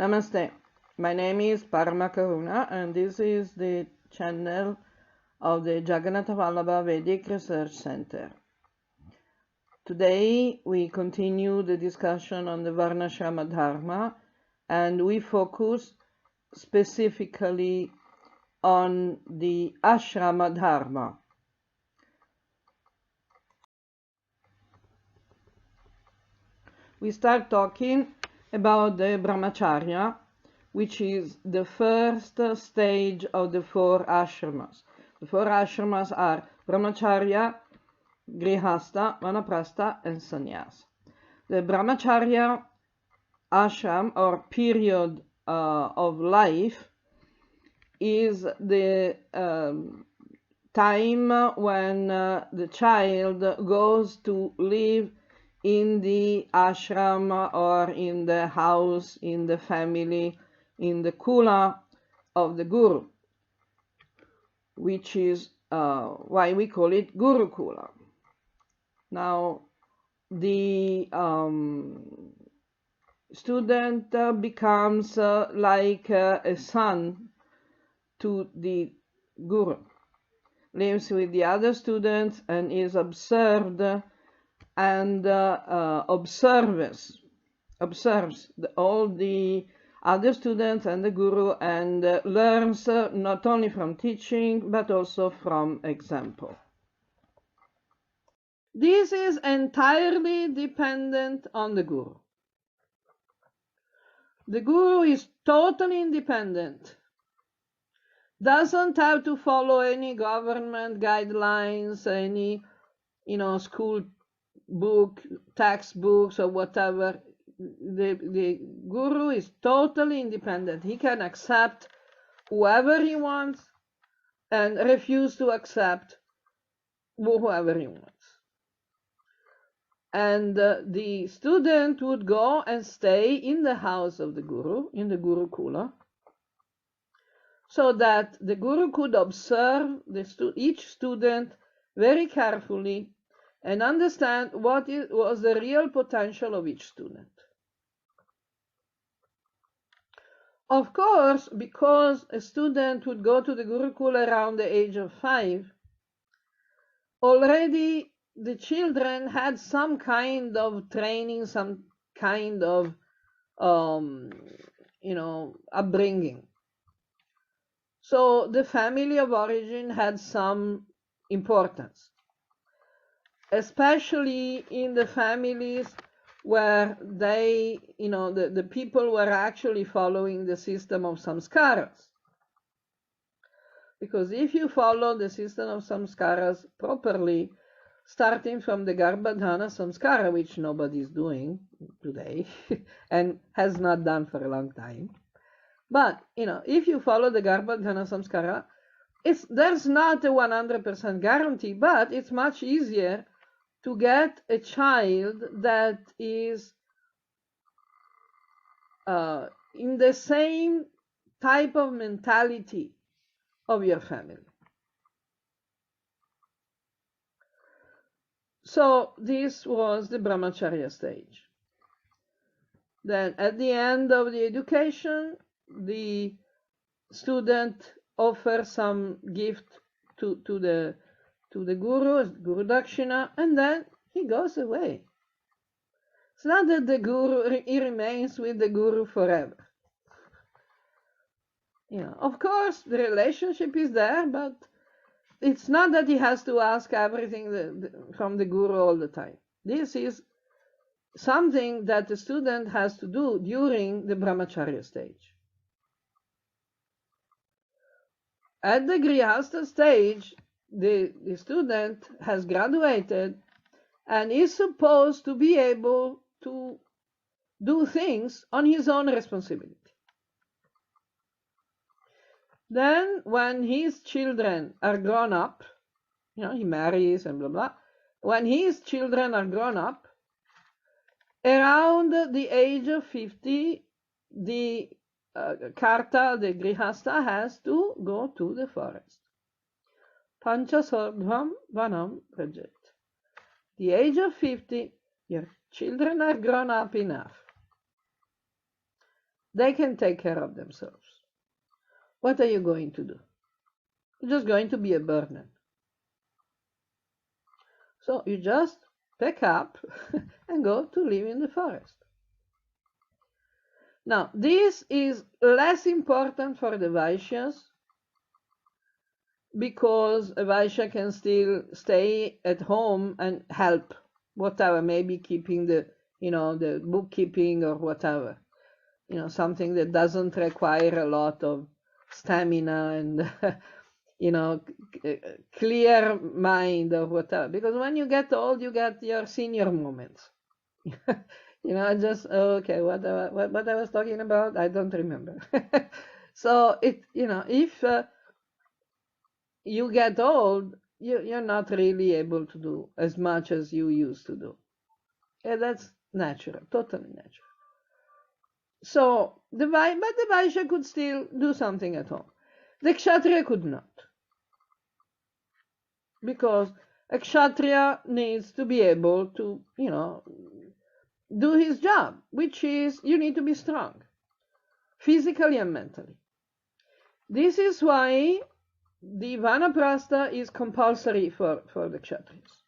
Namaste. My name is Paramakaruna and this is the channel of the Jagannathavallabhavedic Research Center. Today we continue the discussion on the Varnashrama Dharma and we focus specifically on the Ashram Dharma. We start talking about the Brahmacharya, which is the first stage of the four ashramas. The four ashramas are Brahmacharya, Grihastha, Vanaprastha, and Sannyas. The Brahmacharya ashram or period of life is the time when the child goes to live in the ashram or in the house, in the family, in the kula of the guru, which is why we call it Gurukula. Now, the student becomes like a son to the guru, lives with the other students and is observed and observes all the other students and the guru and learns not only from teaching but also from example. This is entirely dependent on the guru. The guru is totally independent, doesn't have to follow any government guidelines, any school book, textbooks or whatever. The guru is totally independent. He can accept whoever he wants and refuse to accept whoever he wants. And the student would go and stay in the house of the guru, in the Gurukula, so that the guru could observe each student very carefully and understand what was the real potential of each student. Of course, because a student would go to the Gurukula around the age of 5, already the children had some kind of training, some kind of, upbringing. So the family of origin had some importance, especially in the families where they, the people were actually following the system of samskaras. Because if you follow the system of samskaras properly, starting from the Garbhadhana samskara, which nobody is doing today and has not done for a long time, but, if you follow the Garbhadhana samskara, there's not a 100% guarantee, but it's much easier to get a child that is in the same type of mentality of your family. So this was the Brahmacharya stage. Then at the end of the education, the student offers some gift to the Guru Dakshina, and then he goes away. It's not that the Guru, he remains with the Guru forever. Of course, the relationship is there, but it's not that he has to ask everything from the Guru all the time. This is something that the student has to do during the Brahmacharya stage. At the Grihastha stage, the student has graduated and is supposed to be able to do things on his own responsibility. Then, when his children are grown up, he marries and blah, blah. When his children are grown up, around the age of 50, the Karta, the Grihastha, has to go to the forest. Panchasordhvam vanam prajet. The age of 50, your children are grown up enough. They can take care of themselves. What are you going to do? You're just going to be a burden. So you just pack up and go to live in the forest. Now, this is less important for the Vaishyas because a Vaishya can still stay at home and help, whatever, maybe keeping the bookkeeping or whatever, something that doesn't require a lot of stamina and, clear mind or whatever. Because when you get old, you get your senior moments. Okay, what I was talking about, I don't remember. So if you get old, you're not really able to do as much as you used to do. And that's natural, totally natural. So the Vaishya could still do something at home. The Kshatriya could not. Because a Kshatriya needs to be able to, do his job, which is you need to be strong, physically and mentally. This is why the Vanaprastha is compulsory for the Kshatriyas.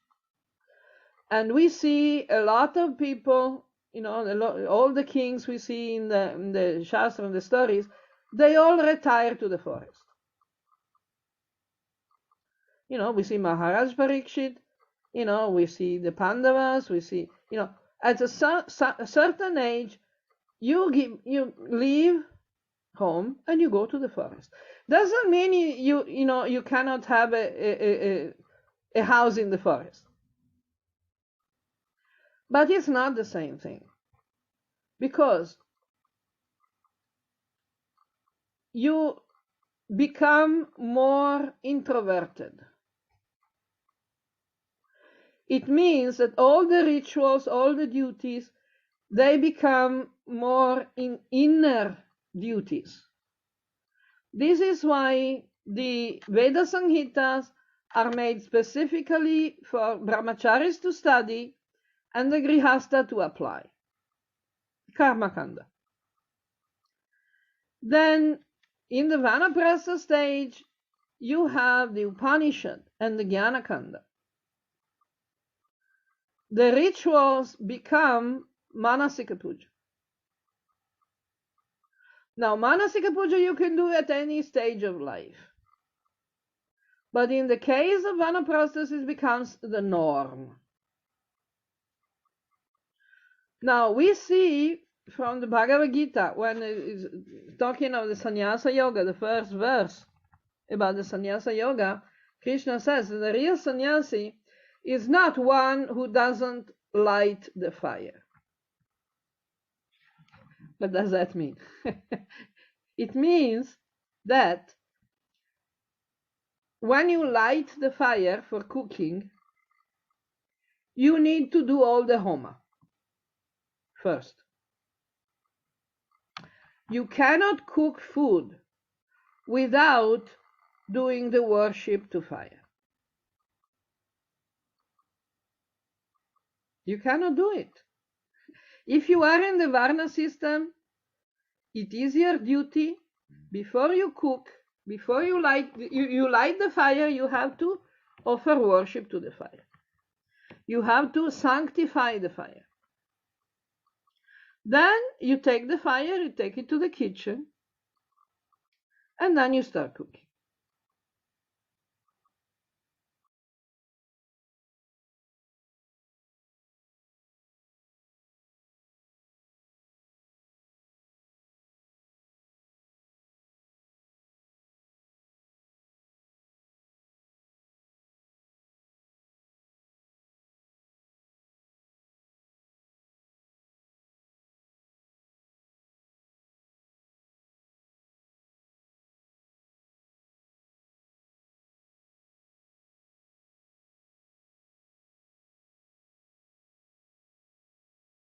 And we see a lot of people, all the kings we see in the Shastra and the stories, they all retire to the forest. We see Maharaj Parikshit, we see the Pandavas, we see, at a certain age, you leave home and you go to the forest. Doesn't mean you cannot have a house in the forest. But it's not the same thing. Because you become more introverted. It means that all the rituals, all the duties, they become more inner duties. This is why the Veda Samhitas are made specifically for Brahmacharis to study and the Grihastha to apply. Karma Kanda. Then in the Vanaprastha stage, you have the Upanishad and the Jnana Kanda. The rituals become Manasika Puja. Now, Manasika Puja you can do at any stage of life. But in the case of Vanaprasthas, it becomes the norm. Now, we see from the Bhagavad Gita, when it is talking of the Sannyasa Yoga, the first verse about the Sannyasa Yoga, Krishna says that the real sannyasi is not one who doesn't light the fire. What does that mean? It means that when you light the fire for cooking, you need to do all the homa first. You cannot cook food without doing the worship to fire. You cannot do it. If you are in the Varna system, it is your duty, before you cook, before you light the fire, you have to offer worship to the fire. You have to sanctify the fire. Then you take the fire, you take it to the kitchen, and then you start cooking.